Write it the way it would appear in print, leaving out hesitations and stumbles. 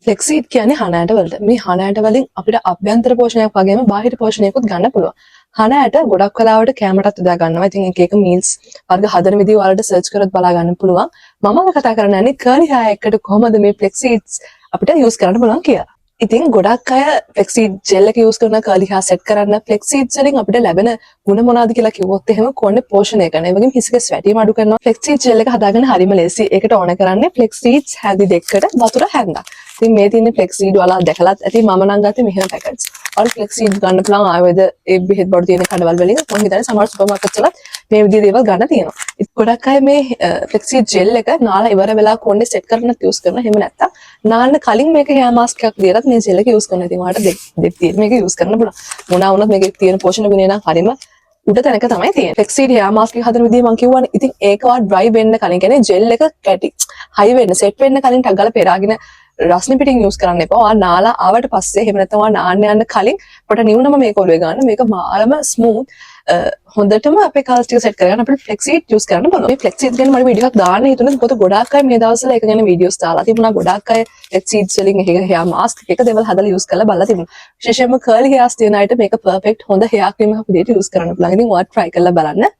ෆ්ලෙක්සීඩ් කියන්නේ හණ ඇට වලට. මේ හණ ඇට වලින් අපිට අභ්‍යන්තර පෝෂණයක් වගේම බාහිර පෝෂණයකුත් ගන්න පුළුවන්. හණ ඇට ගොඩක් වෙලාවට කැමරටත් යොදා ගන්නවා. ඉතින් එක එක මීල්ස් වර්ග හදන විදිහ වලට සර්ච් කරොත් බලා ගන්න පුළුවන්. මම අද කතා කරන්නේ කර්ලි හෑ එකට කොහොමද මේ ෆ්ලෙක්සීඩ්ස් අපිට යූස් කරන්න පුළුවන් කියලා. ඉතින් ගොඩක් අය ෆ්ලෙක්සීඩ් ජෙල් එක යූස් කරන කර්ලි හෑ සෙට් කරන්න ෆ්ලෙක්සීඩ්ස් වලින් අපිට ලැබෙන ಗುಣ මොනවාද කියලා කිව්වොත් එහෙම කොන්නේ පෝෂණය කරන. ඒ වගේම හිස්කස් වැටීම අඩු කරනවා. ෆ්ලෙක්සීඩ් ජෙල් එක හදාගන්න හරිම ලේසි. ඒකට ඕන කරන්නේ ෆ්ලෙක්සීඩ්ස් හැඳි දෙකකට වතුර හැන්දක්. ඉතින් මේ තියෙන ෆ්ලෙක්සීඩ් වල දැකලත් ඇති මම නම් ගත්තේ මෙහෙම පැකට්ස්. ඔල් ෆ්ලෙක්සීඩ් ගන්න පුළුවන් ආයුර්වේද ඒ බෙහෙත් බඩු තියෙන කඩවල් වලින් මම හිතන්නේ සමහර සුපර් මාකට්ස් වලත් මේ විදිහේ දේවල් ගන්න තියෙනවා. ඉතින් ගොඩක් අය මේ ෆ්ලෙක්සීඩ් ජෙල් එක නාලා ඉවර වෙලා කොන්නේ සෙට් කරන්නත් යූස් කරනවා. එහෙම නැත්නම් නාන්න කලින් මේක හෙයා මාස්ක් එකක් දීලත් මේ ජෙල් එක යූස් කරනවා. ඉතින් ඔයාලට දෙක තියෙන මේක යූස් කරන්න පුළුවන්. මොනවා වුණත් මේකේ තියෙන පෝෂණ ගුණය නම් හරිම උඩ තැනක තමයි තියෙන්නේ. ෆ්ලෙක්සීඩ් හෙයා මාස්ක් එක හදන විදිහ මම කියවනේ. ඉතින් ඒක වා ඩ්‍රයි වෙන්න කලින් කියන්නේ ජෙල් එක කැටි හයි වෙන්න සෙට් වෙන්න කලින් ටක් ගාලා පෙරාගෙන රස්නි පිටින් යූස් කරන්න එපා. ඔයා නාලා ආවට පස්සේ එහෙම නැත්නම් ඔයා නාන්න යන්න කලින් පොට නිවුනම මේක ඔලුවේ ගන්න. මේක මාරම ස්මූත් හොඳටම අපේ කල්ස් ටික සෙට් කරගන්න අපිට ෆ්ලෙක්සීඩ් යූස් කරන්න පුළුවන්. මේ ෆ්ලෙක්සීඩ් ගැන මම වීඩියෝ එකක් දාන්න හිතුණා. මොකද ගොඩාක් අය මේ දවස්වල ඒක ගැන වීඩියෝස් දාලා තිබුණා. ගොඩාක් අය ෆ්ලෙක්සීඩ්ස් වලින් හෙයා මාස්ක් එක දේවල් හදලා යූස් කරලා බලලා තිබුණා. විශේෂයෙන්ම කර්ලි හෙයාස් තියෙන අයට මේක පර්ෆෙක්ට් හොඳ හෙයා ක්‍රීම් එකක් විදිහට යූස් කරන්න පුළුවන්. ඉතින් ඔයා try කරලා බලන්න.